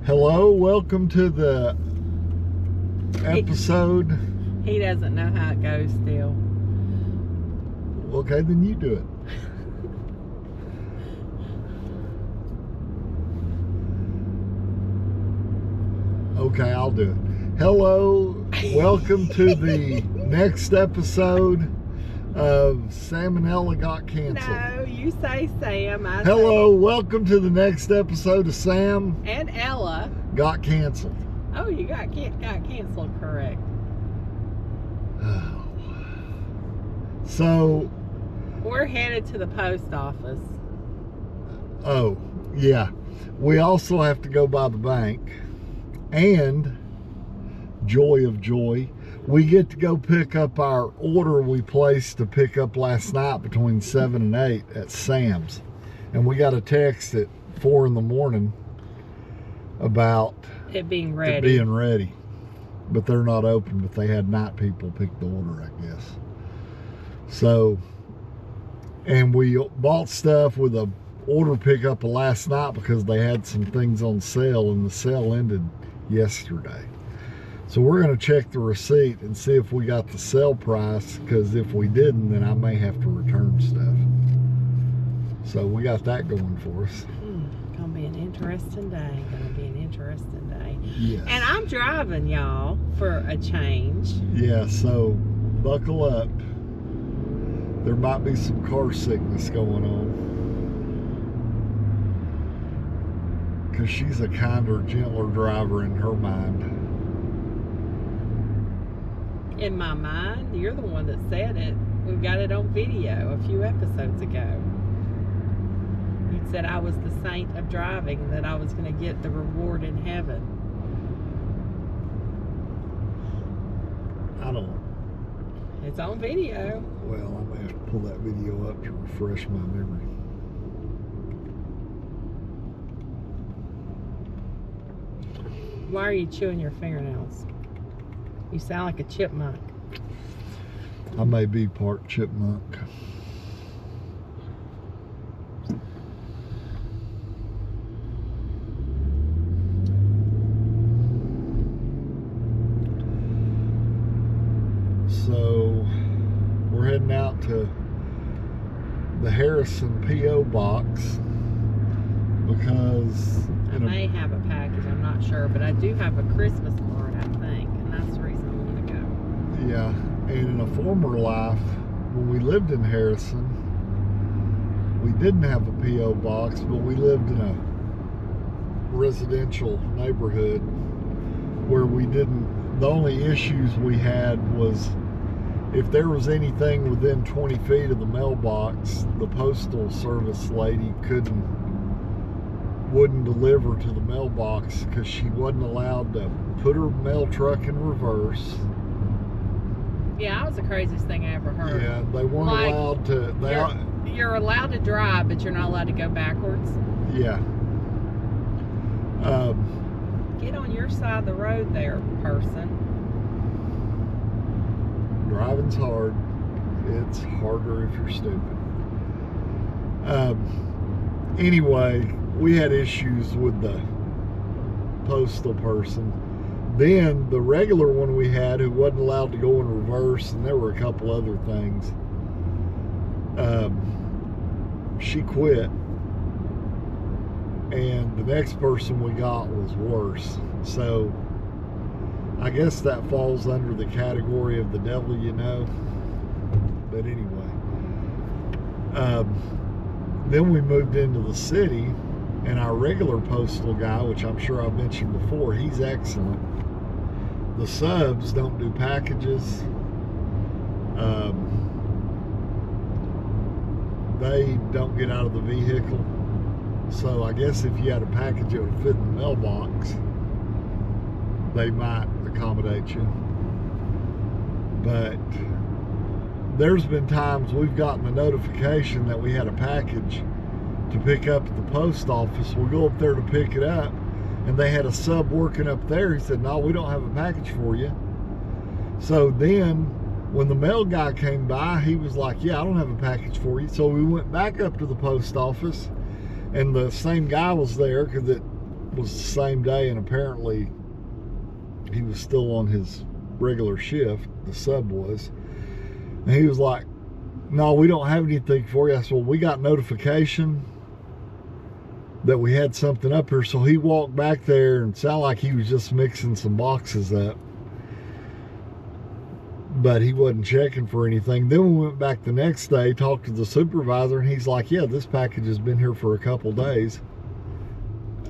Hello, welcome to the episode. He doesn't know how it goes still. Okay, then you do it. Okay, I'll do it. Hello, welcome to the next episode of Sam and Ella Got Canceled. No, you say Sam. Hello, welcome to the next episode of Sam and Ella Got Canceled. Oh, you got canceled, correct. Oh. So we're headed to the post office. Oh, yeah. We also have to go by the bank. And, joy of joy, we get to go pick up our order we placed to pick up last night between 7 and 8 at Sam's. And we got a text at 4 in the morning about it being ready. But they're not open, but they had night people pick the order, I guess. So, and we bought stuff with a order pickup last night because they had some things on sale, and the sale ended yesterday. So we're going to check the receipt and see if we got the sale price, because if we didn't, then I may have to return stuff. So we got that going for us. Gonna be an interesting day. Yes. And I'm driving, y'all, for a change. Yeah, so buckle up. There might be some car sickness going on, because she's a kinder, gentler driver in her mind. In my mind, you're the one that said it. We got it on video a few episodes ago. You said I was the saint of driving, that I was going to get the reward in heaven. I don't. It's on video. Well, I may have to pull that video up to refresh my memory. Why are you chewing your fingernails? You sound like a chipmunk. I may be part chipmunk. So we're heading out to the Harrison P.O. box because I may have a package, I'm not sure, but I do have a Christmas card, I think, and that's the reason I want to go. Yeah, and in a former life, when we lived in Harrison, we didn't have a P.O. box, but we lived in a residential neighborhood where we didn't, the only issues we had was if there was anything within 20 feet of the mailbox, the postal service lady wouldn't deliver to the mailbox because she wasn't allowed to put her mail truck in reverse. Yeah, that was the craziest thing I ever heard. Yeah, they weren't allowed to. You're allowed to drive, but you're not allowed to go backwards. Yeah. Get on your side of the road there, person. Driving's hard. It's harder if you're stupid. Anyway, we had issues with the postal person. Then the regular one we had, who wasn't allowed to go in reverse, and there were a couple other things, she quit. And the next person we got was worse. So I guess that falls under the category of the devil you know. But anyway, then we moved into the city, and our regular postal guy, which I'm sure I've mentioned before, he's excellent. The subs don't do packages. They don't get out of the vehicle. So I guess if you had a package that would fit in the mailbox, they might accommodate you. But there's been times we've gotten the notification that we had a package to pick up at the post office. We'll go up there to pick it up, and they had a sub working up there. He said, no, we don't have a package for you. So then when the mail guy came by, he was like, yeah, I don't have a package for you. So we went back up to the post office, and the same guy was there, because was the same day, and apparently he was still on his regular shift, the sub was, and he was like, no, we don't have anything for you. I said, well, we got notification that we had something up here. So he walked back there and sounded like he was just mixing some boxes up, but he wasn't checking for anything. Then we went back the next day, talked to the supervisor, and he's like, yeah, this package has been here for a couple days.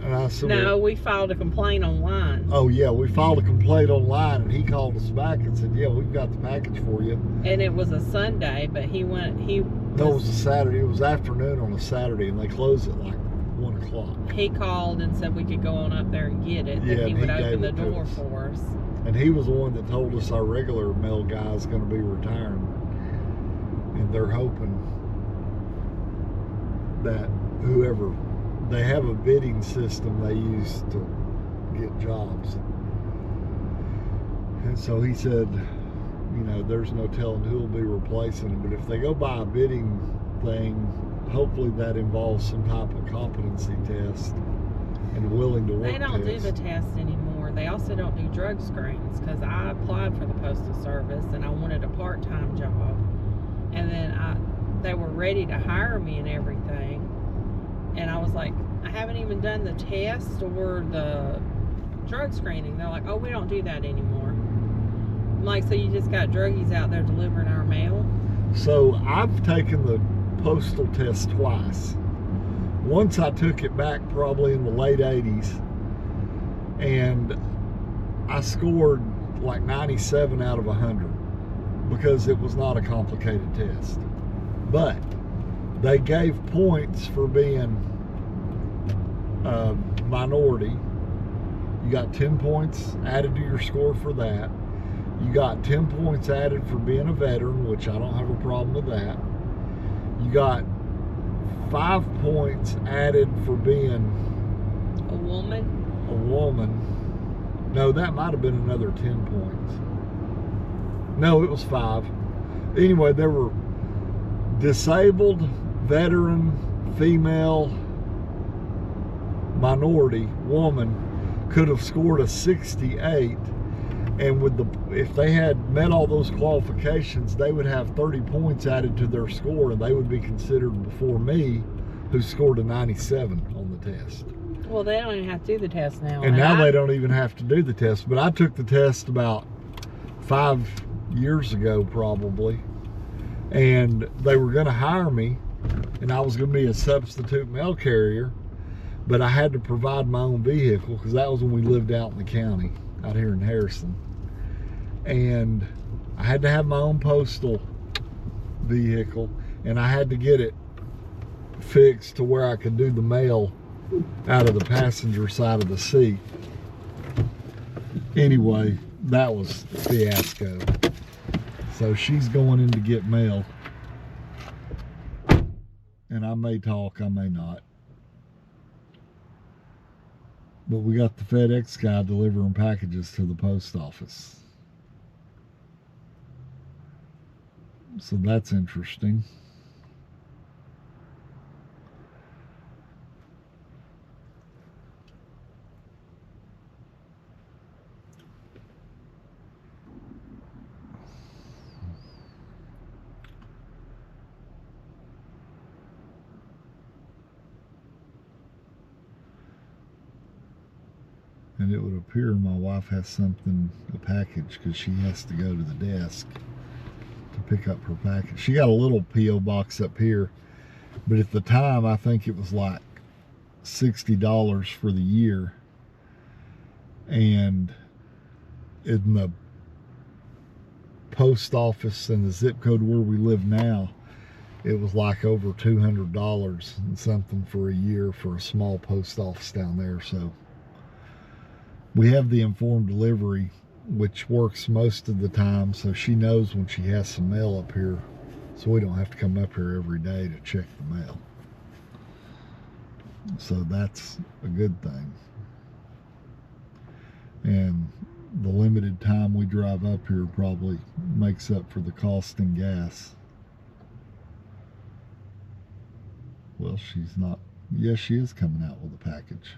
And I said, no, well, we filed a complaint online. oh yeah, we filed a complaint online, and he called us back and said, yeah, we've got the package for you. And it was a Sunday, but No, it was a Saturday. It was afternoon on a Saturday, and they closed at like 1 o'clock. He called and said we could go on up there and get it. Yeah, That he and would he open the gave it to door us. for us. And he was the one that told us our regular mail guy is going to be retiring, and they're hoping that whoever, they have a bidding system they use to get jobs, and so he said, you know, there's no telling who will be replacing him, but if they go by a bidding thing, hopefully that involves some type of competency test and willing to work. They don't do test. the test anymore. They also don't do drug screens, because I applied for the Postal Service and I wanted a part-time job, and then they were ready to hire me and everything, and I was like, I haven't even done the test or the drug screening. They're like, oh, we don't do that anymore. I'm like, so you just got druggies out there delivering our mail? So I've taken the postal test twice. Once I took it back probably in the late 80s, and I scored like 97 out of 100 because it was not a complicated test. But they gave points for being a minority. You got 10 points added to your score for that. You got 10 points added for being a veteran, which I don't have a problem with that. You got 5 points added for being A woman? a woman. No, that might have been another 10 points. No, it was 5. Anyway, there were disabled, veteran, female, minority, woman could have scored a 68, and with if they had met all those qualifications, they would have 30 points added to their score, and they would be considered before me, who scored a 97 on the test. Well, they don't even have to do the test now. And now they don't even have to do the test. But I took the test about 5 years ago, probably, and they were going to hire me, and I was going to be a substitute mail carrier, but I had to provide my own vehicle because that was when we lived out in the county, out here in Harrison. And I had to have my own postal vehicle, and I had to get it fixed to where I could do the mail out of the passenger side of the seat. Anyway, that was Fiasco. So she's going in to get mail, and I may talk, I may not. But we got the FedEx guy delivering packages to the post office. So that's interesting. And it would appear my wife has something, a package, because she has to go to the desk to pick up her package. She got a little P.O. box up here, but at the time I think it was like $60 for the year. And in the post office and the zip code where we live now, it was like over $200 and something for a year for a small post office down there. So we have the informed delivery, which works most of the time, so she knows when she has some mail up here, so we don't have to come up here every day to check the mail. So that's a good thing. And the limited time we drive up here probably makes up for the cost in gas. Well, she's not. Yes, she is coming out with a package.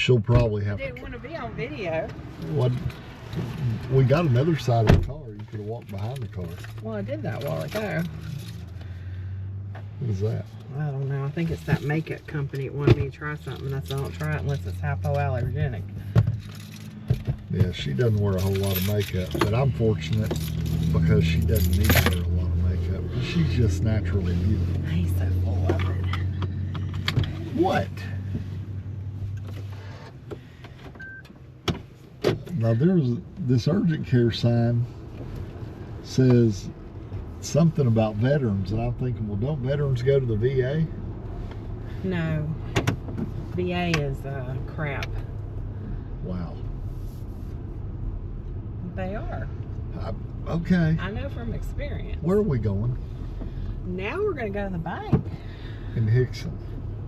she'll probably I have didn't want to be on video. What? We got another side of the car. You could have walked behind the car. Well, I did that a while ago. What is that? I don't know. I think it's that makeup company that wanted me to try something. That's I don't try it unless it's hypoallergenic. Yeah, she doesn't wear a whole lot of makeup, but I'm fortunate because she doesn't need to wear a lot of makeup. She's just naturally beautiful. He's so full of it. What? Now there's this urgent care sign says something about veterans, and I'm thinking, well, don't veterans go to the VA? No. VA is crap. Wow. They are. Okay. I know from experience. Where are we going? Now we're going to go to the bank. In Hickson.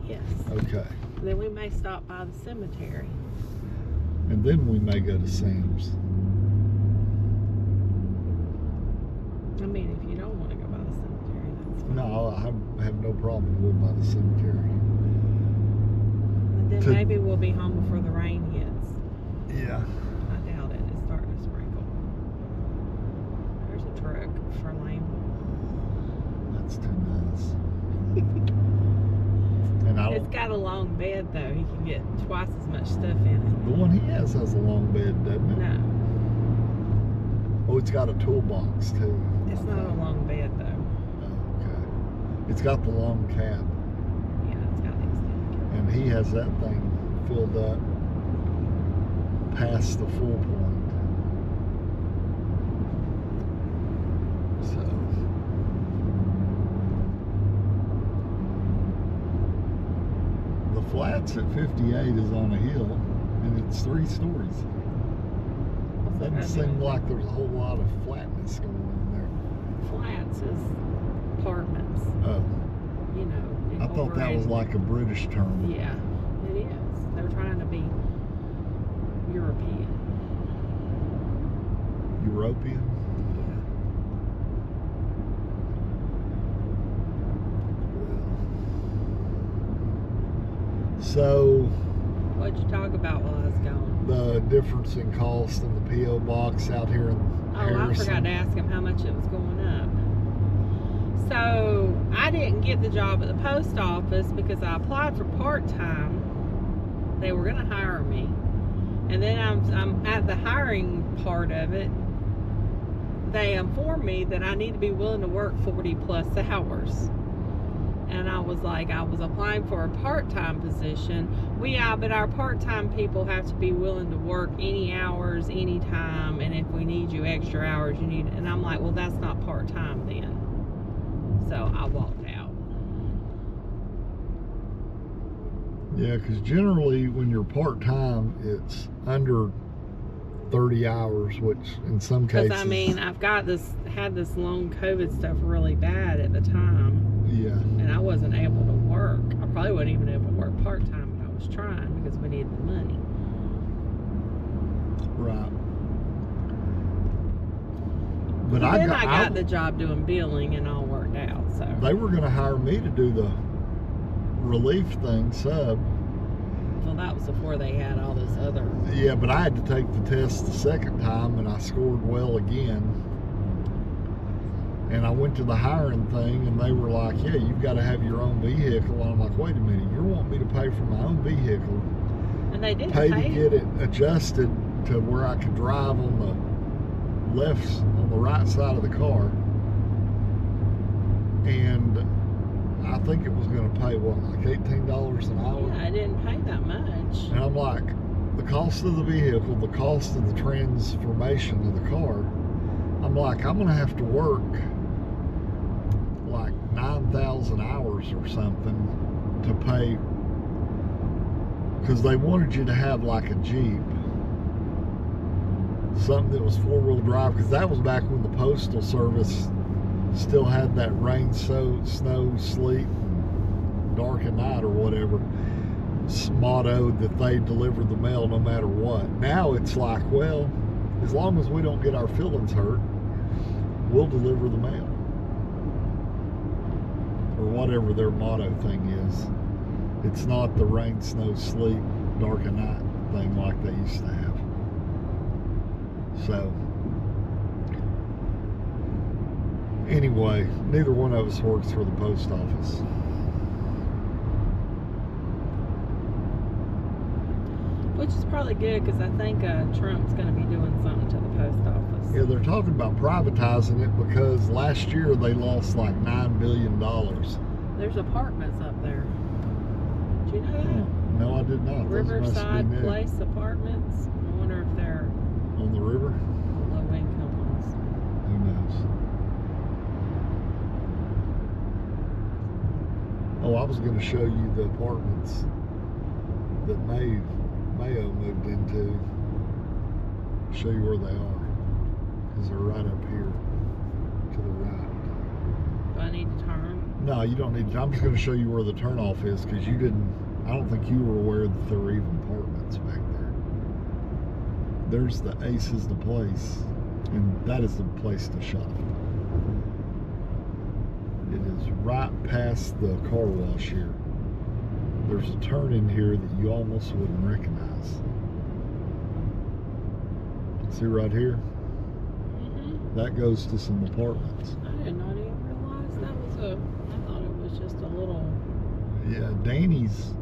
Yes. Okay. Then we may stop by the cemetery. And then we may go to Sam's. I mean, if you don't want to go by the cemetery, that's fine. No, I have no problem going by the cemetery. And then maybe we'll be home before the rain hits. Yeah. I doubt it. It's starting to sprinkle. There's a truck for lane. That's too nice. And I It's got a long bed though. He can get twice as much stuff in it. The one he has a long bed, doesn't it? No, Oh, it's got a toolbox too. it's not a long bed though. Oh, okay. It's got the long cab. Yeah, it's got the extended. And he has that thing filled up past the full point. So the flats at 58 is on a hill, and it's 3 stories. Doesn't seem like there's a whole lot of flatness going on Flats is apartments. there. Oh, You know. I thought that was like a British term. Yeah, it is. They're trying to be European. European? So, What'd you talk about while I was gone? the difference in cost in the P.O. box out here in Harrison. I forgot to ask him how much it was going up. So, I didn't get the job at the post office because I applied for part-time. They were going to hire me. And then I'm at the hiring part of it. They informed me that I need to be willing to work 40 plus hours. And I was like, I was applying for a part-time position. But our part-time people have to be willing to work any hours, anytime, and if we need you extra hours, you need. And I'm like, well, that's not part-time then. So I walked out. Yeah, because generally when you're part-time, it's under 30 hours, which in some cases. Because I mean, had this long COVID stuff really bad at the time. Yeah. And I wasn't able to work. I probably wasn't even able to work part-time, but I was trying because we needed the money. Right. But then I got the job doing billing and all worked out. So they were going to hire me to do the relief thing, sub. Well, that was before they had all this other. Yeah, but I had to take the test the second time, and I scored well again. And I went to the hiring thing, and they were like, yeah, you've got to have your own vehicle. And I'm like, wait a minute, you're wanting me to pay for my own vehicle? And they did pay to get it adjusted to where I could drive on the on the right side of the car. And I think it was going to pay, what, like $18 an hour? Yeah, I didn't pay that much. And I'm like, the cost of the vehicle, the cost of the transformation of the car, I'm like, I'm going to have to work like 9,000 hours or something to pay, because they wanted you to have like a Jeep, something that was 4-wheel drive, because that was back when the Postal Service still had that rain, snow, sleet, dark at night or whatever motto that they deliver the mail no matter what. Now it's like, well, as long as we don't get our feelings hurt, we'll deliver the mail, or whatever their motto thing is. It's not the rain, snow, sleet, dark at night. thing like they used to have. So anyway, neither one of us works for the post office. Which is probably good, because I think Trump's going to be doing something to the post office. Yeah, they're talking about privatizing it because last year they lost like $9 billion. There's apartments up there. Did you know that? No, I did not. Riverside Place apartments. I wonder if they're on the river. Low income ones. Who knows? Oh, I was going to show you the apartments that Mayo moved into. Show you where they are, because they're right up here to the right. Do I need to turn? No, you don't need to. I'm just going to show you where the turnoff is, because you didn't. I don't think you were aware that there were even apartments back there. There's the Ace is the place, and that is the place to shop. It is right past the car wash here. There's a turn in here that you almost wouldn't recognize. See right here? Mm-hmm. That goes to some apartments. I did not even realize that was I thought it was just a little... Yeah, Danny's,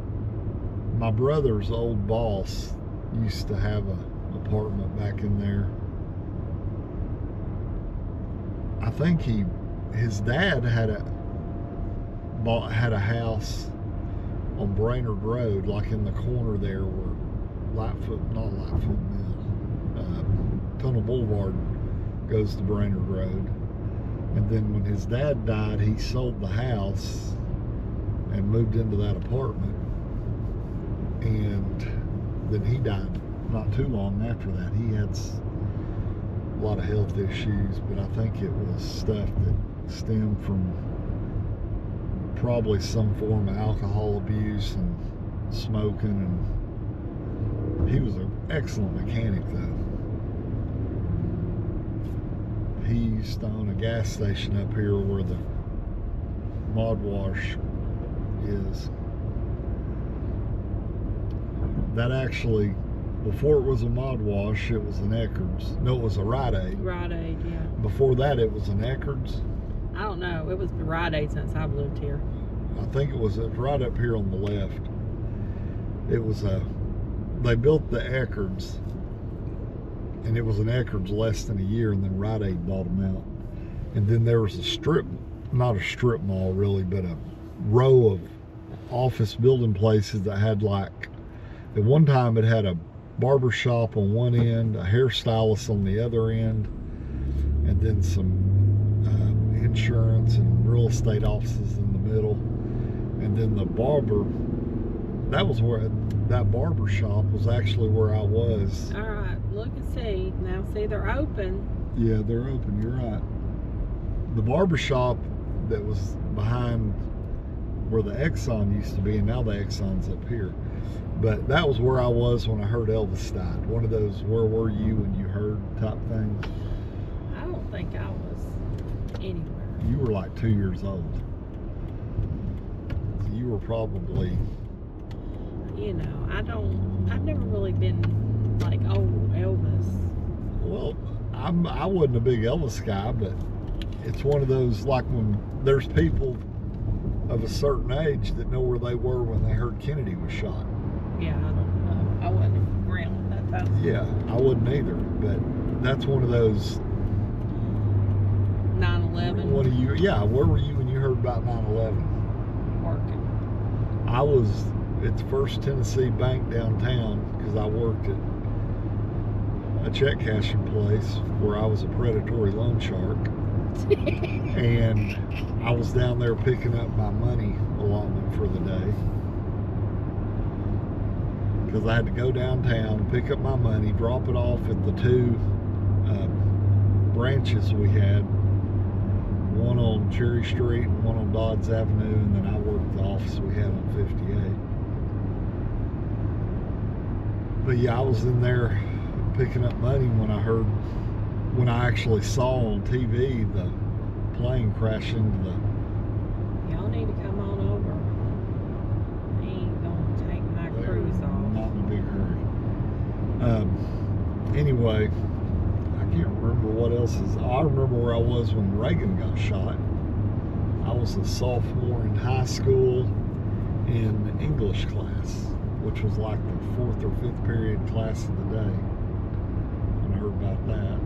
my brother's old boss, used to have an apartment back in there. I think his dad had a house on Brainerd Road, like in the corner there where Tunnel Boulevard goes to Brainerd Road. And then when his dad died, he sold the house and moved into that apartment. And then he died not too long after that. He had a lot of health issues, but I think it was stuff that stemmed from probably some form of alcohol abuse and smoking, and he was an excellent mechanic though. He used to own a gas station up here where the mod wash is. That actually, before it was a mod wash, it was an Eckerd's. No, it was a Rite Aid. Rite Aid, yeah. Before that, it was an Eckerd's. I don't know. It was Rite Aid since I've lived here. I think it was right up here on the left. It was they built the Eckerd's, and it was an Eckerd's less than a year, and then Rite Aid bought them out. And then there was not a strip mall really, but a row of office building places that had, like, at one time it had a barber shop on one end, a hairstylist on the other end, and then some insurance and real estate offices in the middle. And then the barber, that barber shop was actually where I was. All right, look and see. Now, see, they're open. Yeah, they're open, you're right. The barber shop that was behind where the Exxon used to be, and now the Exxon's up here. But that was where I was when I heard Elvis died. One of those "where were you when you heard" type things. I don't think I was anywhere. You were like 2 years old. So you were probably... I've never really been like, oh, Elvis. Well, I wasn't a big Elvis guy, but it's one of those, like when there's people of a certain age that know where they were when they heard Kennedy was shot. Yeah, I don't know. I wasn't around at that time. Yeah, I wouldn't either, but that's one of those... 9/11. What are you? Yeah, where were you when you heard about 9/11? Working. I was at the First Tennessee Bank downtown because I worked at a check cashing place where I was a predatory loan shark. And I was down there picking up my money allotment for the day because I had to go downtown, pick up my money, drop it off at the two branches we had, one on Cherry Street and one on Dodds Avenue, and then I worked the office we had on 58. But yeah, I was in there picking up money when I actually saw on TV the plane crash into the... Y'all need to come on over. I ain't gonna take my cruise off. Not in a big hurry. Anyway, I can't remember what else is. I remember where I was when Reagan got shot. I was a sophomore in high school in English class, which was like the 4th or 5th period class of the day. And I heard about that.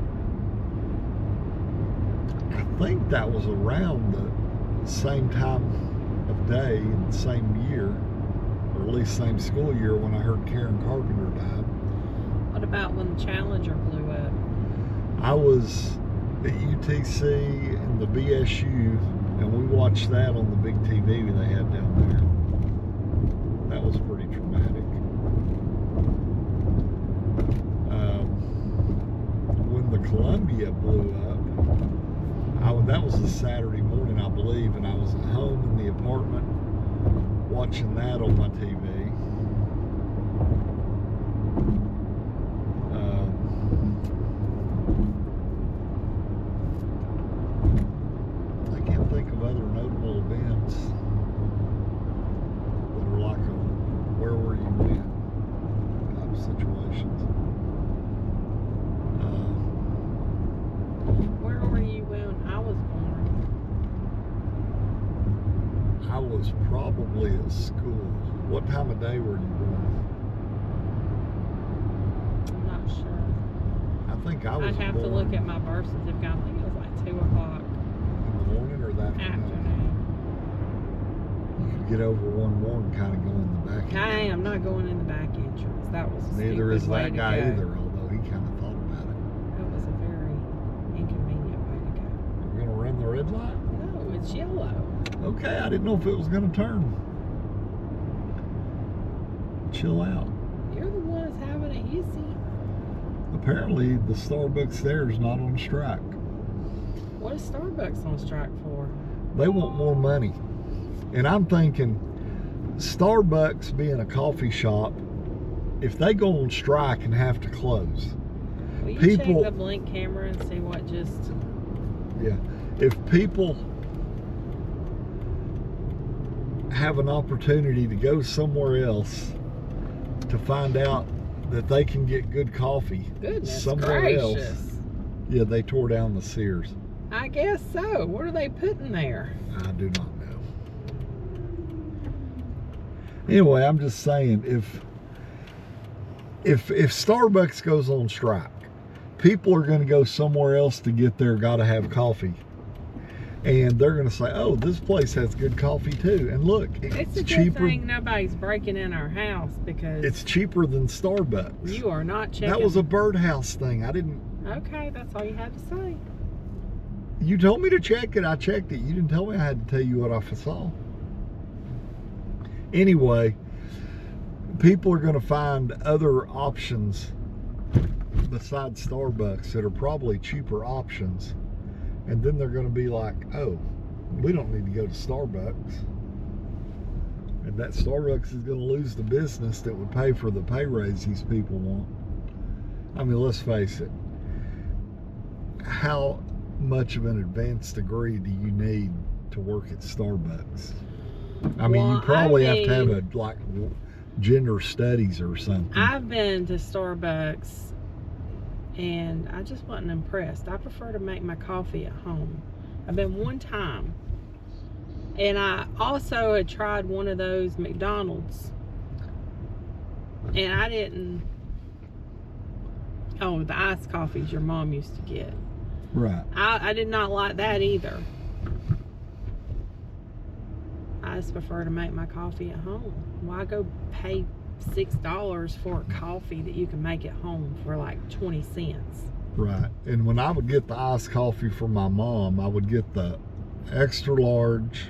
I think that was around the same time of day in the same year, or at least same school year, when I heard Karen Carpenter died. What about when the Challenger blew up? I was at UTC in the BSU, and we watched that on the big TV they had down there. That was pretty traumatic. When the Columbia blew up, that was a Saturday morning, I believe, and I was at home in the apartment watching that on my TV. I can't think of other notable events that are like a where were you when type of situations. Where were you when I was born? I was probably at school. What time of day were you born? I'm not sure. I think I was I'd have to born look at my birth certificate. I think it was like 2 o'clock. in the morning or the afternoon. Afternoon. You could get over one more and kind of go in the back. I am not going in the back entrance. That was a Neither is stupid way that to guy go. either, although he kind of thought about it. That was a very inconvenient way to go. You're going to run the red light? No, it's yellow. Okay, I didn't know if it was going to turn. Chill out. You're the one that's having a hissy. Apparently, the Starbucks there is not on strike. What is Starbucks on strike for? They want more money. And I'm thinking, Starbucks being a coffee shop, if they go on strike and have to close, Will you people, check the blink camera and see what just... yeah, if people have an opportunity to go somewhere else to find out that they can get good coffee Goodness somewhere gracious. else, yeah, they tore down the Sears. I guess so. What are they putting there? I do not know. Anyway, I'm just saying, if Starbucks goes on strike, people are going to go somewhere else to get their gotta have coffee, and they're going to say, "Oh, this place has good coffee too." And look, It's a cheaper. good thing nobody's breaking in our house because It's cheaper than Starbucks. you are not checking. That was a birdhouse thing. I didn't. Okay, that's all you had to say. You told me to check it. I checked it. You didn't tell me I had to tell you what I saw. Anyway, people are going to find other options besides Starbucks that are probably cheaper options. And then they're going to be like, oh, we don't need to go to Starbucks. And that Starbucks is going to lose the business that would pay for the pay raise these people want. I mean, let's face it. How much of an advanced degree do you need to work at Starbucks? I mean, Well, you probably I have to have mean- a like gender studies or something. I've been to Starbucks and I just wasn't impressed. I prefer to make my coffee at home. I've been one time. And I also had tried one of those McDonald's. And I didn't... Oh, the iced coffees your mom used to get. Right. I did not like that either. I just prefer to make my coffee at home. Why go pay $6 for a coffee that you can make at home for like 20 cents? Right. And when I would get the iced coffee from my mom, I would get the extra large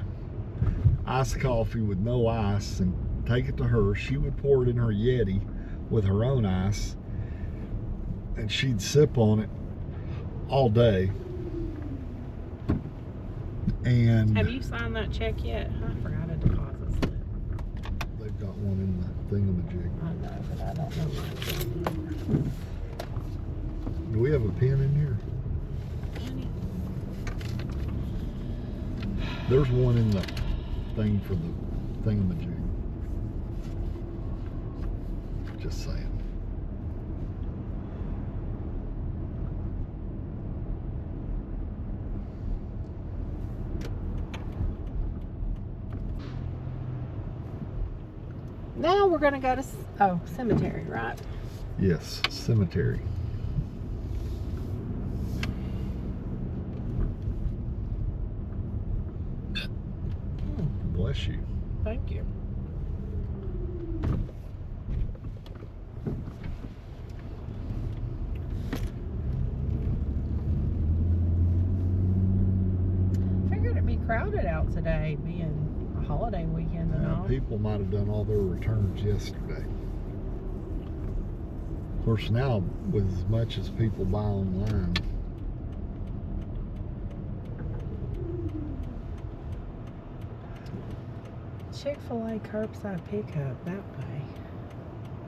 iced coffee with no ice and take it to her. She would pour it in her Yeti with her own ice, and she'd sip on it all day. And Have you signed that check yet? I forgot a deposit slip. they've got one in the thingamajig. I know, but I don't know my Do we have a pen in here? Honey, There's one in the thing for the thingamajig. Just saying. Now we're gonna go to cemetery, right? Yes, cemetery. Bless you. Thank you. Figured it'd be crowded out today, being a holiday weekend and all. People might have done all their returns yesterday. Of course, now with as much as people buy online, Chick-fil-A curbside pickup that way.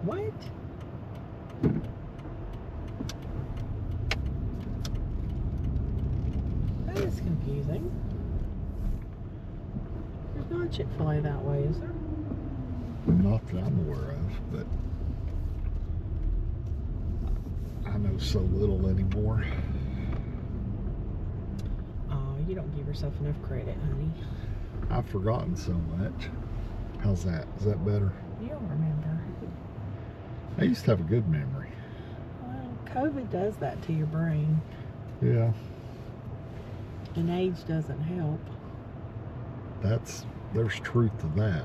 What? That is confusing. There's not a Chick-fil-A that way, is there? not that I'm aware of, but I know so little anymore. Oh, you don't give yourself enough credit, honey. I've forgotten so much. How's that? Is that better? You don't remember. I used to have a good memory. Well, COVID does that to your brain. Yeah. And age doesn't help. There's truth to that.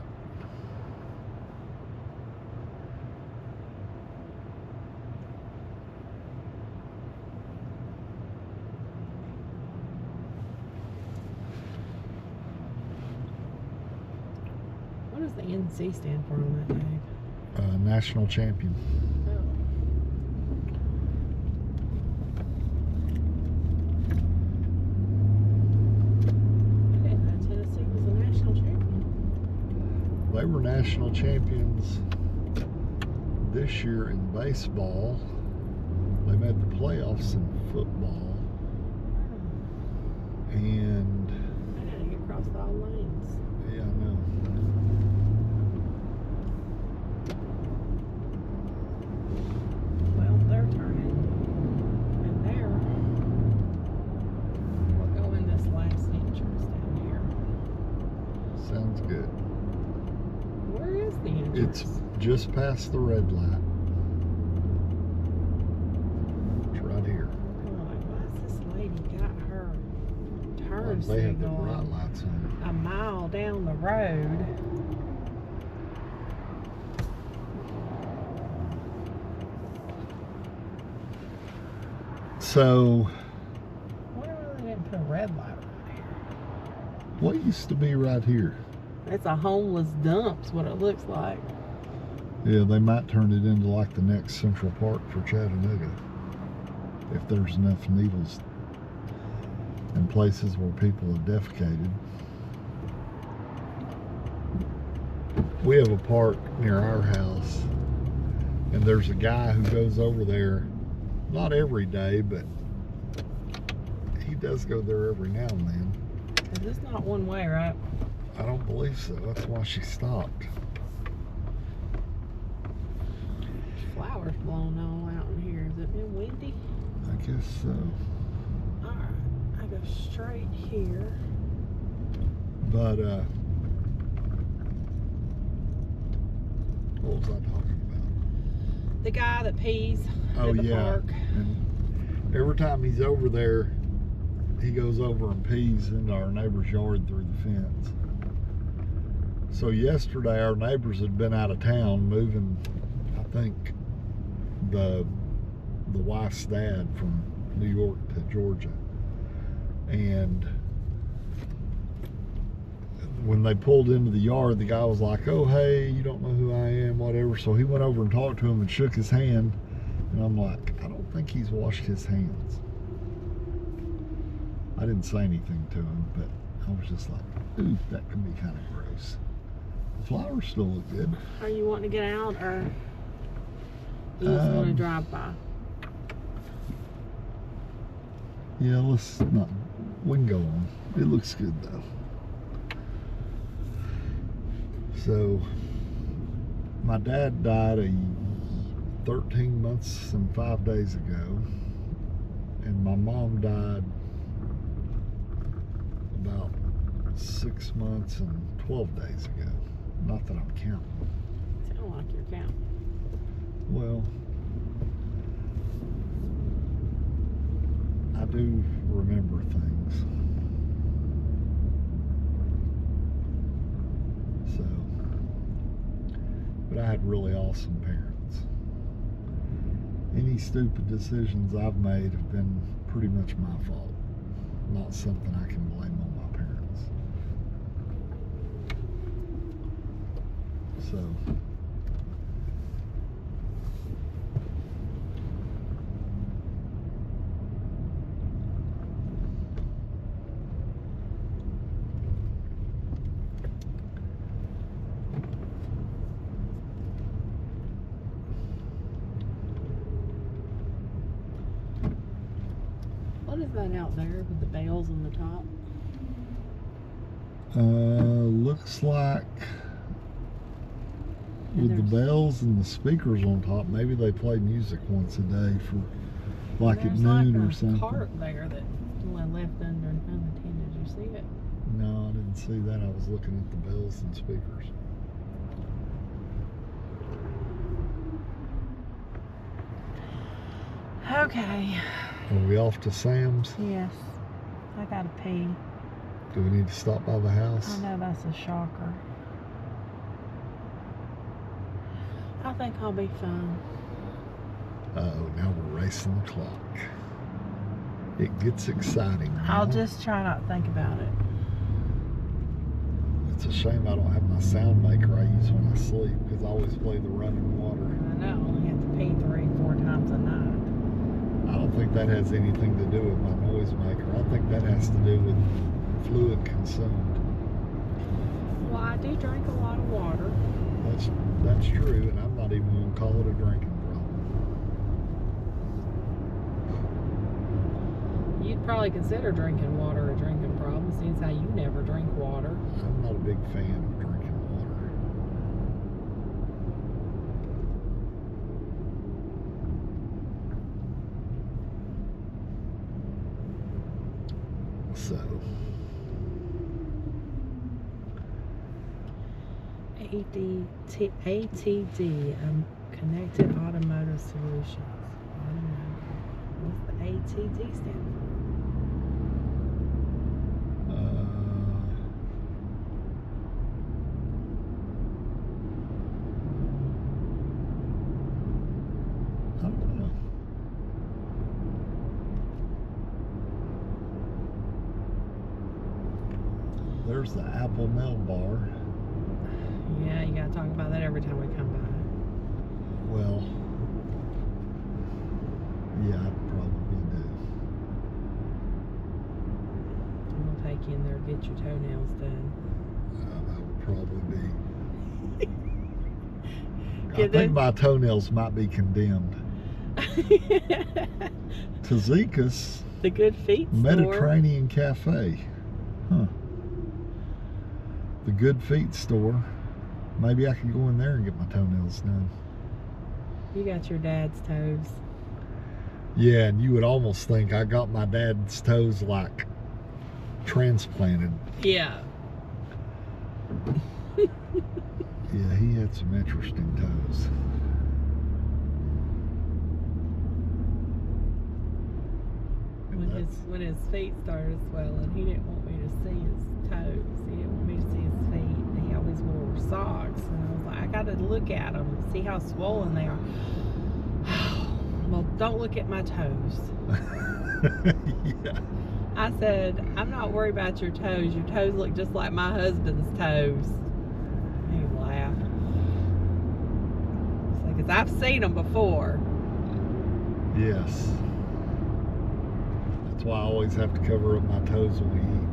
What does the NC stand for on that tag? National champion. I didn't know Tennessee was a national champion. They were national champions this year in baseball. They made the playoffs in football. And I gotta get across all lanes. yeah, I know. Well, they're turning. And there. We'll go in this last entrance down here. Sounds good. Where is the entrance? It's just past the red light. It's right here. Why has this lady got her turn They have the signal bright lights on. a mile down the road? So, Why they didn't put a red light right here? what used to be right here? It's a homeless dump's what it looks like. Yeah, they might turn it into like the next Central Park for Chattanooga. If there's enough needles in places where people have defecated. We have a park near our house, and there's a guy who goes over there, not every day, but he does go there every now and then. This is not one way, right? I don't believe so. That's why she stopped. Flowers blowing all out in here. Has it been windy? I guess so. Alright, I go straight here. But, what was I talking about? The guy that pees in the park. And every time he's over there, he goes over and pees into our neighbor's yard through the fence. So yesterday, our neighbors had been out of town moving, I think, the wife's dad from New York to Georgia. And when they pulled into the yard, the guy was like, "Oh, hey, you don't know who I am, whatever." So he went over and talked to him and shook his hand. And I'm like, I don't think he's washed his hands. I didn't say anything to him, but I was just like, ooh, that could be kind of gross. The flowers still look good. Are you wanting to get out, or you just want to drive by? Yeah, let's not. We can go on. It looks good though. So, my dad died 13 months and 5 days ago, and my mom died about 6 months and 12 days ago. Not that I'm counting. Sound don't like your count. Well, I do remember things. So, but I had really awesome parents. Any stupid decisions I've made have been pretty much my fault. Not something I can blame on my parents. So, What is that out there with the bells on the top? looks like And with the there's- bells and the speakers on top, maybe they play music once a day for like at There's noon like or a something. cart there that went left under unattended. Did you see it? No, I didn't see that. I was looking at the bells and speakers. Okay. Are we off to Sam's? Yes. I gotta pee. Do we need to stop by the house? I know that's a shocker. I think I'll be fine. Uh-oh, now we're racing the clock. It gets exciting now. I'll just try not to think about it. It's a shame I don't have my sound maker I use when I sleep, because I always play the running water. I know, I only have to pee 3-4 times a night. I don't think that has anything to do with my noise maker. I think that has to do with fluid consumed. Well, I do drink a lot of water. That's true, and I'm not even going to call it a drinking problem. You'd probably consider drinking water a drinking problem, since how you never drink water. I'm not a big fan of drinking water. So, ATD, Connected Automotive Solutions. What's the ATD stand I don't know. There's the Apple Mail Bar. for? Yeah, you gotta talk about that every time we come by. Well, yeah, I probably do. We'll take you in there, get your toenails done. That would probably be. I Get think the- my toenails might be condemned. Tazika's The Good Feet store. Mediterranean Cafe. Huh. The Good Feet store. Maybe I can go in there and get my toenails done. You got your dad's toes. Yeah, and you would almost think I got my dad's toes like transplanted. Yeah. Yeah, he had some interesting toes. When his feet started swelling, he didn't want me to see his toes. He didn't want me to see his feet. He always wore socks, and I was like, I got to look at them and see how swollen they are. Well, don't look at my toes. Yeah. I said, I'm not worried about your toes. Your toes look just like my husband's toes. He laughed. It's like, 'cause I've seen them before. Yes. That's why I always have to cover up my toes when we eat.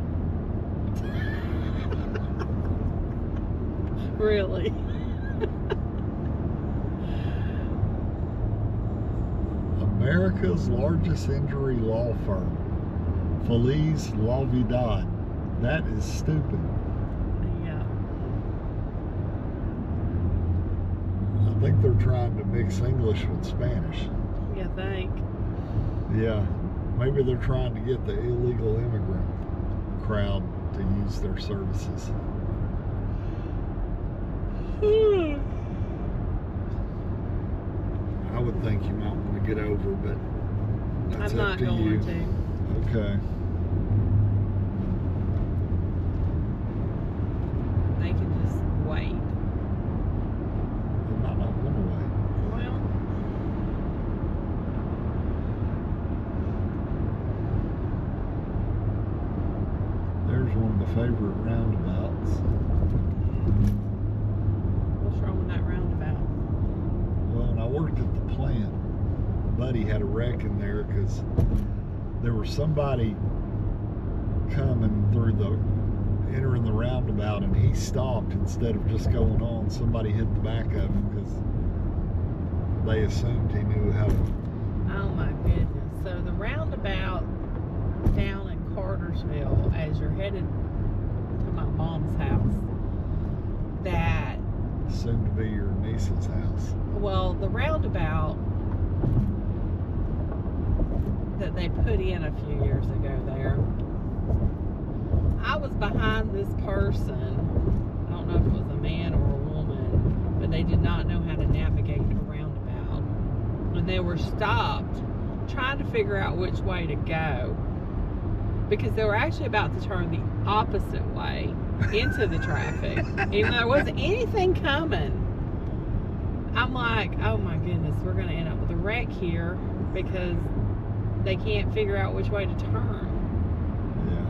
Really. America's largest injury law firm, Feliz Lavidad. That is stupid. Yeah. I think they're trying to mix English with Spanish. You think? Yeah, maybe they're trying to get the illegal immigrant crowd to use their services. would think you might want to get over, but that's I'm up not to you. going to. Okay. They can just wait. They might not want to wait. Well, There's one of the favorite roundabouts. what's wrong with that roundabout? Well, when I worked at the plant, Buddy had a wreck in there because there was somebody coming through entering the roundabout, and he stopped instead of just going on. Somebody hit the back of him because they assumed he knew how to. Oh my goodness. So the roundabout down in Cartersville, as you're headed to my mom's house, that, Soon to be your niece's house. well, the roundabout that they put in a few years ago there, I was behind this person. I don't know if it was a man or a woman, but they did not know how to navigate a roundabout. And they were stopped trying to figure out which way to go, because they were actually about to turn the opposite way into the traffic, even though there wasn't anything coming. I'm like, oh my goodness, we're going to end up with a wreck here because they can't figure out which way to turn. Yeah.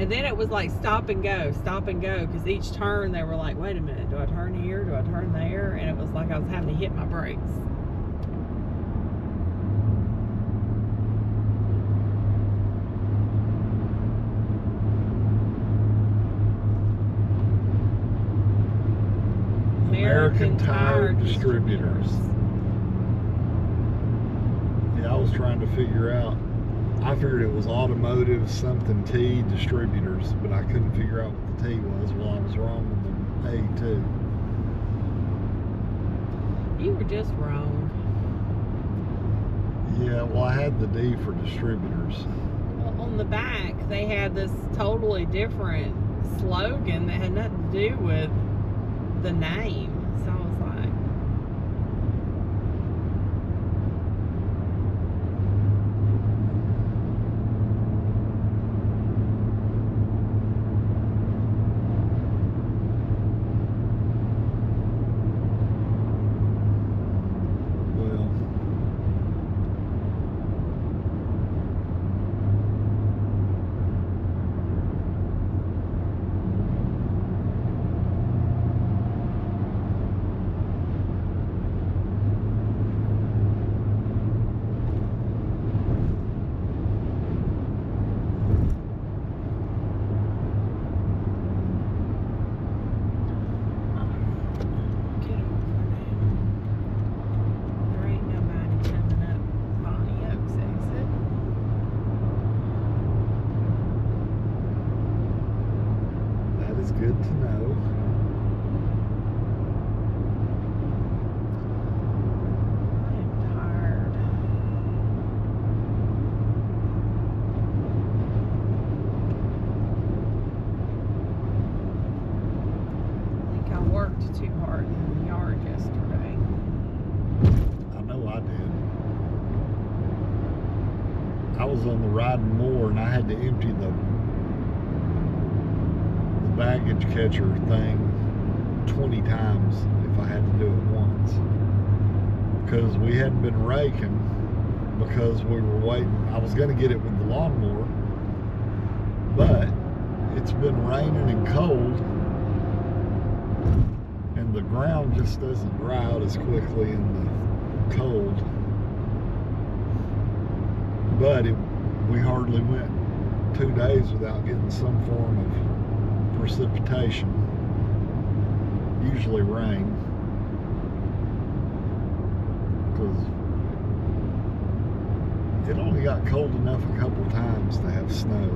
And then it was like stop and go, because each turn they were like, wait a minute, do I turn here? Do I turn there? And it was like I was having to hit my brakes. American Tire Distributors. Yeah, I was trying to figure out. I figured it was Automotive something T Distributors, but I couldn't figure out what the T was. Well, I was wrong with the A too. You were just wrong. Yeah, well, I had the D for distributors. Well, on the back, they had this totally different slogan that had nothing to do with the name. So I was like, Well, get over now. There ain't nobody coming up Bonnie Oaks exit. that is good to know. I am tired. I think I worked too hard in the yard yesterday. I know I did. I was on the riding mower and I had to empty the baggage catcher thing 20 times if I had to do it once. Because we hadn't been raking because we were waiting. I was going to get it with the lawnmower, but it's been raining and cold and the ground just doesn't dry out as quickly in the cold. But we hardly went 2 days without getting some form of precipitation, usually rain, because it only got cold enough a couple times to have snow.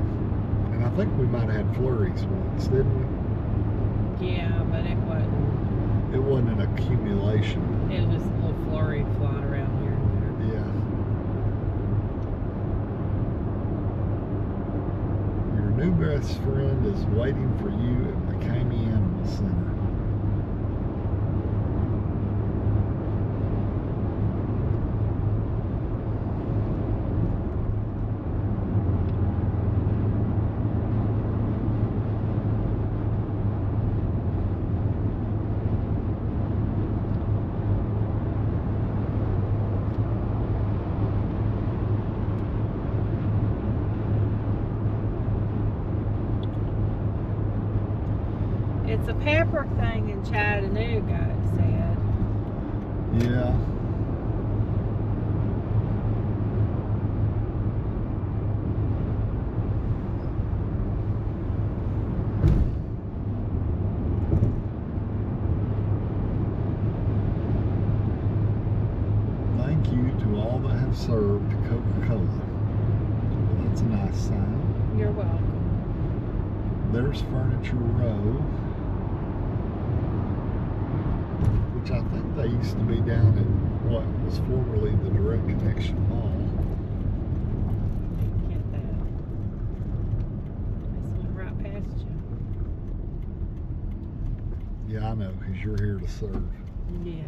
And I think we might have had flurries once, didn't we? Yeah, but it wasn't. It wasn't an accumulation. It was just a little flurry flying around here and Yeah. Your new best friend is waiting for you at McCamey Animal Center. It's a pepper thing in Chattanooga, it said. Yeah. Thank you to all that have served Coca-Cola. Well, that's a nice sign. You're welcome. There's Furniture Row, which I think they used to be down at what was formerly the Direct Connection Mall. Get that. This went right past you. Yeah, I know, because you're here to serve. Yes.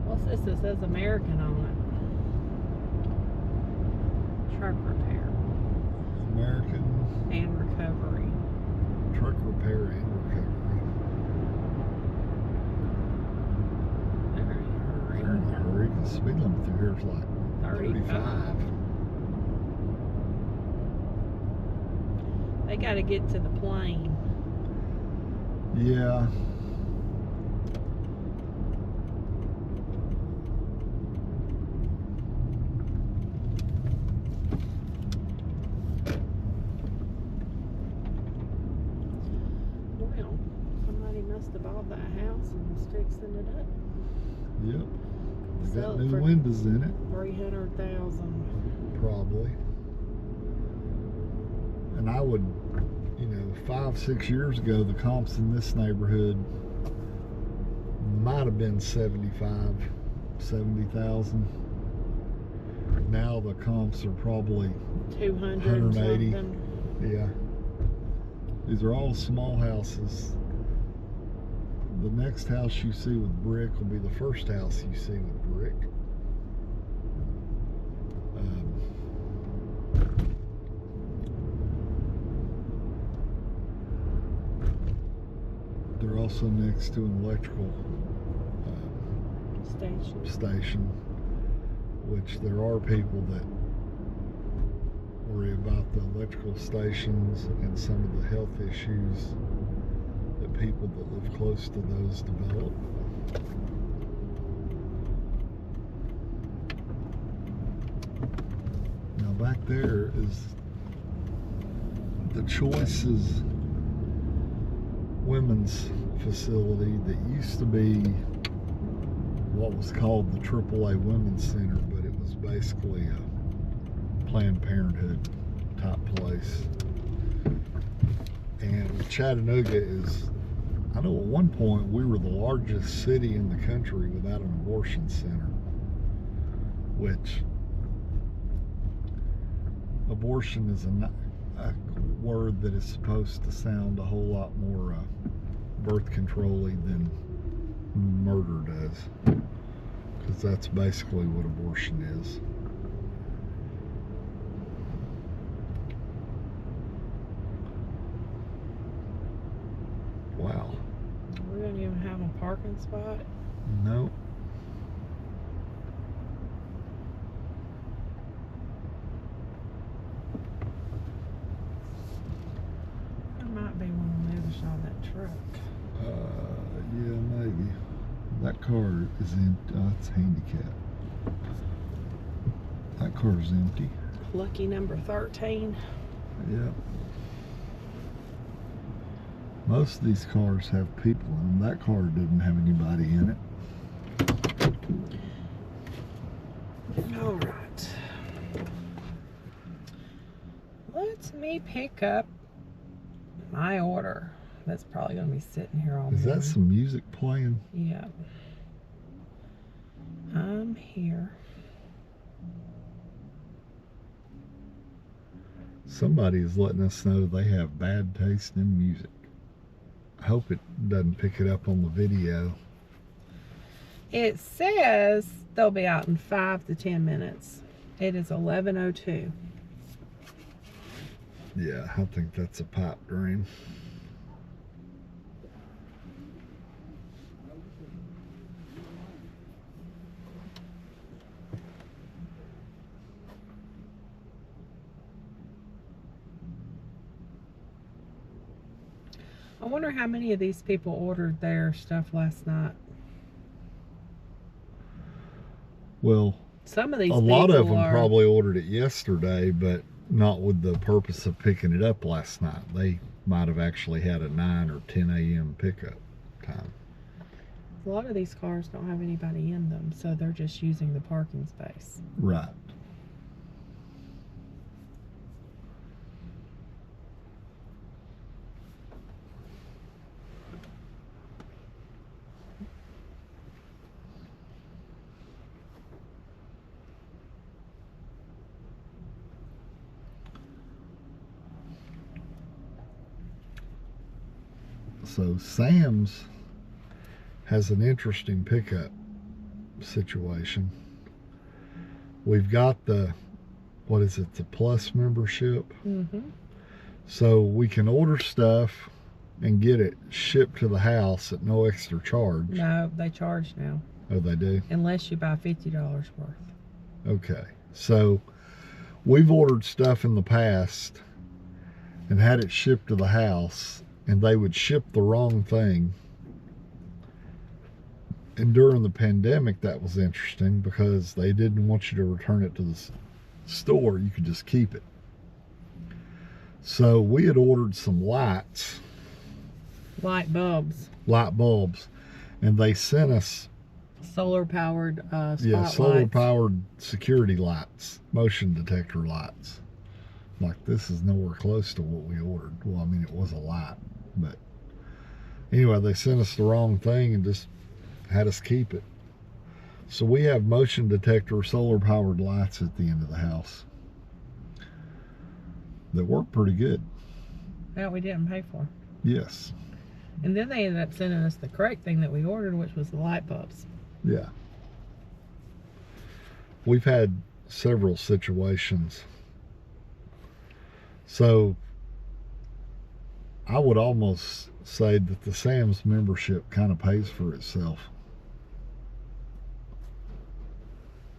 What's this? It says American on it. Truck repair American and recovery. Truck Repair and Recovery. They're in a They're hurry. in a hurry. The speed limit through here is like 35. They got to get to the plane. Yeah. Well, somebody must have bought that house and was fixing it up. Yep. They Sell got it new for windows in it, 300,000. probably. And I would, 5-6 years ago, the comps in this neighborhood might have been 70,000. Now the comps are probably 200 180. something. Yeah. These are all small houses. The next house you see with brick will be the first house you see with brick. They're also next to an electrical station, which there are people that worry about the electrical stations and some of the health issues that people that live close to those develop. Now back there is the Choices women's facility that used to be what was called the AAA Women's Center, but it was basically a Planned Parenthood type place. And Chattanooga is, I know at one point we were the largest city in the country without an abortion center, which abortion is a word that is supposed to sound a whole lot more birth control-y than murder does, because that's basically what abortion is. Wow. We don't even have a parking spot. No. There might be one of those on that truck. Yeah, maybe. That car is empty. Oh, it's handicapped. That car's empty. Lucky number 13. Yep. Most of these cars have people in them. That car didn't have anybody in it. All right. Let me pick up my order. That's probably going to be sitting here all Is morning. that some music playing? Yeah. I'm here. Somebody is letting us know they have bad taste in music. I hope it doesn't pick it up on the video. It says they'll be out in 5 to 10 minutes. It is 11:02. Yeah, I think that's a pipe dream. wonder how many of these people ordered their stuff last night. Well, some of these a lot of people them are probably ordered it yesterday, but not with the purpose of picking it up last night. They might have actually had a 9 or 10 a.m. pickup time. A lot of these cars don't have anybody in them, so they're just using the parking space. Right. So Sam's has an interesting pickup situation. We've got the, what is it, the Plus membership. Mm-hmm. So we can order stuff and get it shipped to the house at no extra charge. No, they charge now. Oh, they do? Unless you buy $50 worth. Okay. So we've ordered stuff in the past and had it shipped to the house, and they would ship the wrong thing. And during the pandemic, that was interesting because they didn't want you to return it to the store. You could just keep it. So we had ordered some lights. Light bulbs. Light bulbs. And they sent us solar-powered spotlights. Yeah, solar-powered security lights, motion detector lights. Like, this is nowhere close to what we ordered. Well, I mean, it was a light, but anyway, they sent us the wrong thing and just had us keep it. So we have motion detector solar-powered lights at the end of the house that work pretty good. That we didn't pay for. Yes. And then they ended up sending us the correct thing that we ordered, which was the light bulbs. Yeah. We've had several situations. So I would almost say that the Sam's membership kind of pays for itself.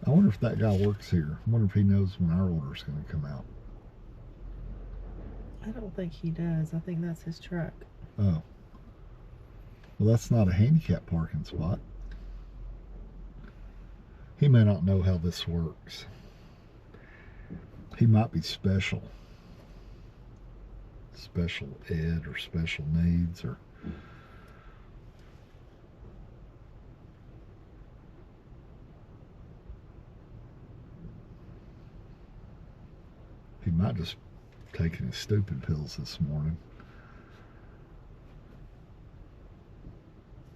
I wonder if that guy works here. I wonder if he knows when our order's going to come out. I don't think he does. I think that's his truck. Oh. Well, that's not a handicap parking spot. He may not know how this works. He might be special. Special ed or special needs, or he might just taking his stupid pills this morning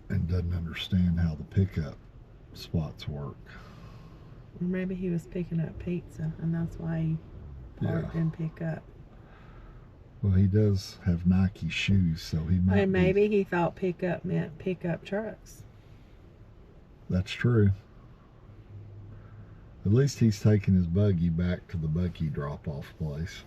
and doesn't understand how the pickup spots work. Or maybe he was picking up pizza and that's why he parked and pick up. Well, he does have Nike shoes, so he might. And maybe he thought pickup meant pickup trucks. That's true. At least he's taking his buggy back to the buggy drop-off place.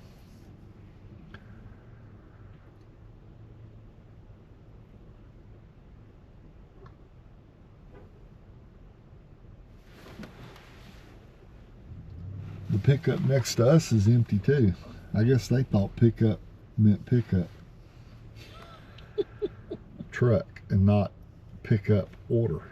The pickup next to us is empty too. I guess they thought pickup meant pickup truck and not pickup order.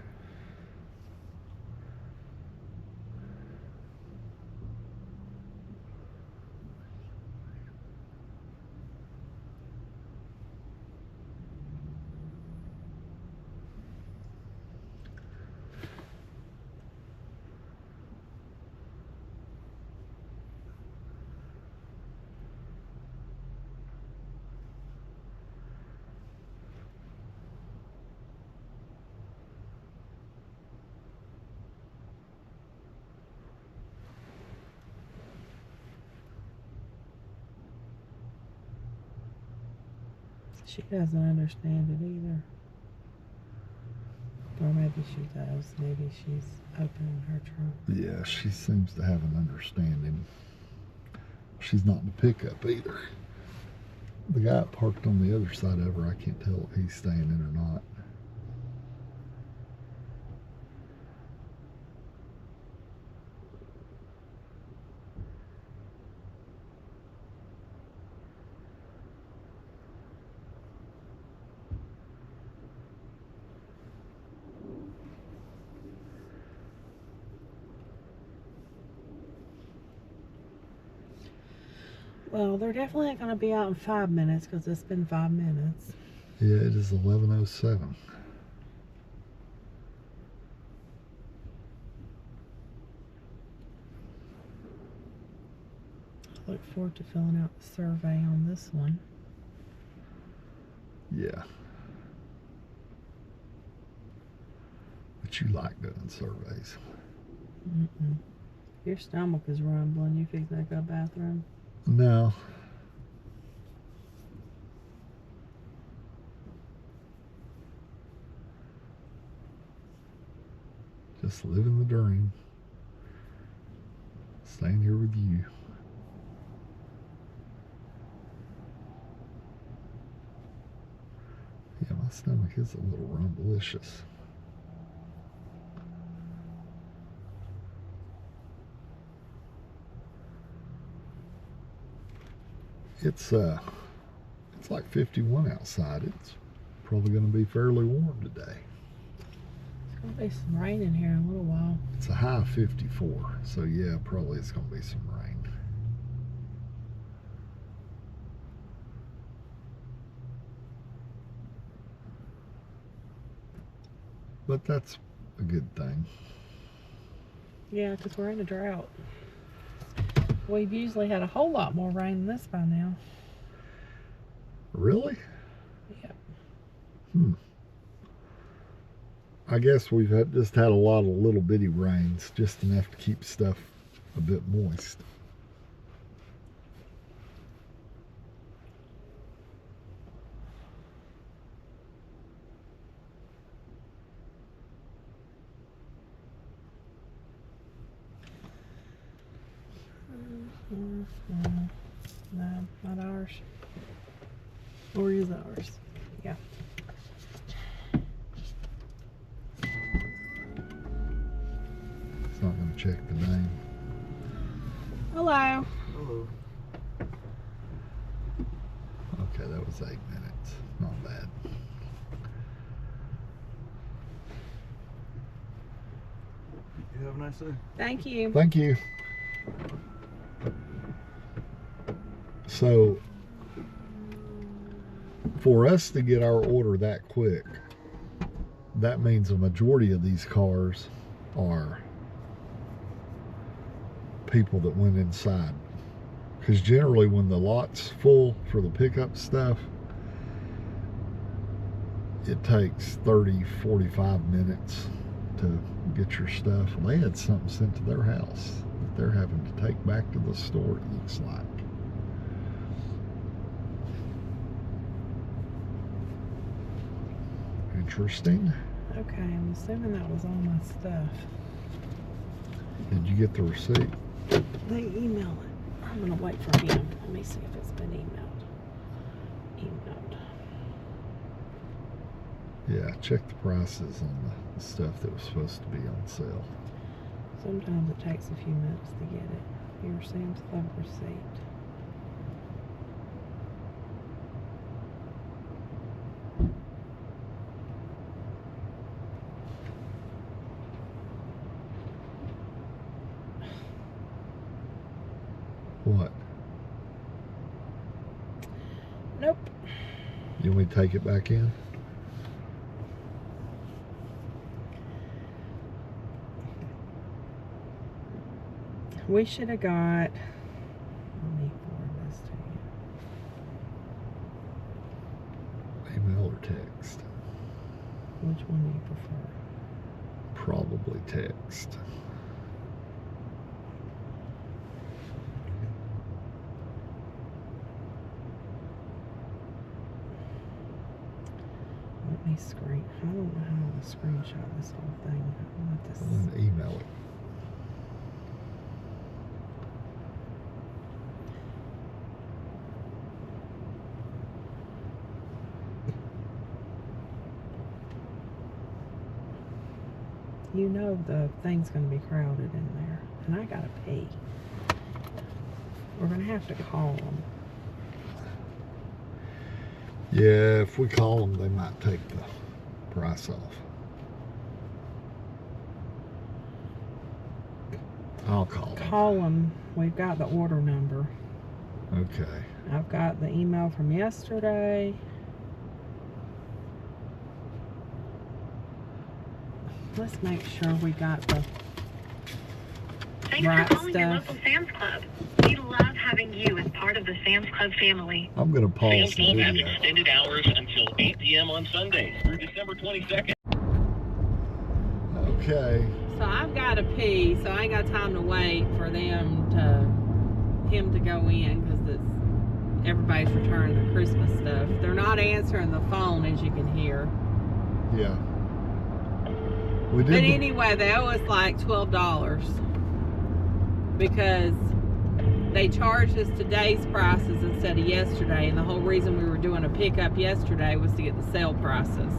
She doesn't understand it either. Or maybe she does. Maybe she's opening her trunk. Yeah, she seems to have an understanding. She's not in the pickup either. The guy parked on the other side of her, I can't tell if he's staying in or not. Well, they're definitely not going to be out in 5 minutes because it's been 5 minutes. Yeah, it is 11:07. I look forward to filling out the survey on this one. Yeah. But you like doing surveys. Mm-mm. Your stomach is rumbling. You fixing to go to the bathroom? No. Just living the dream. Staying here with you. Yeah, my stomach is a little rumblicious. It's like 51 outside. It's probably going to be fairly warm today. There's going to be some rain in here in a little while. It's a high of 54, so yeah, probably it's going to be some rain. But that's a good thing. Yeah, because we're in a drought. We've usually had a whole lot more rain than this by now. Really? Yeah. I guess we've just had a lot of little bitty rains, just enough to keep stuff a bit moist. No, not ours. Or is ours? Yeah. It's not going to check the name. Hello. Hello. Okay, that was 8 minutes. Not bad. You have a nice day. Thank you. Thank you. So, for us to get our order that quick, that means a majority of these cars are people that went inside. Because generally when the lot's full for the pickup stuff, it takes 30, 45 minutes to get your stuff. And they had something sent to their house that they're having to take back to the store, it looks like. Interesting. Okay, I'm assuming that was all my stuff. Did you get the receipt? They email it. I'm gonna wait for him. Let me see if it's been emailed. Yeah, check the prices on the stuff that was supposed to be on sale. Sometimes it takes a few minutes to get it. Your Sam's Club receipt. What? Nope. You want me to take it back in? We should have got. Let me forward this to you. Email or text? Which one do you prefer? Probably text. Let me screen. I don't know how to screenshot this whole thing. I want this. And then email it. You know the thing's going to be crowded in there, and I gotta pee. We're gonna have to call them. Yeah, if we call them, they might take the price off. I'll call them. Call them. We've got the order number. Okay. I've got the email from yesterday. Let's make sure we got the Thanks right for calling your stuff. local Sam's Club. We love having you as part of the Sam's Club family. I'm going to pause Sam's the Club has video. extended hours until 8 p.m. on Sundays through December 22nd. Okay. So I've got to pee, so I ain't got time to wait for him to go in because everybody's returning their Christmas stuff. They're not answering the phone, as you can hear. Yeah. We did. But anyway, they owe us like $12 because they charged us today's prices instead of yesterday, and the whole reason we were doing a pickup yesterday was to get the sale prices.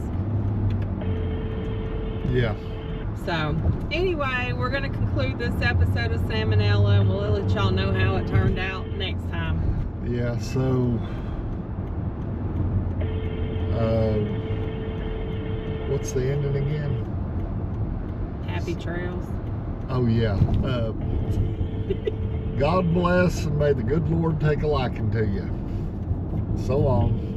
Yeah. So anyway, we're going to conclude this episode of Salmonella, and we'll let y'all know how it turned out next time. Yeah, so what's the ending again? Happy trails. Oh yeah. God bless, and may the good Lord take a liking to you. So long.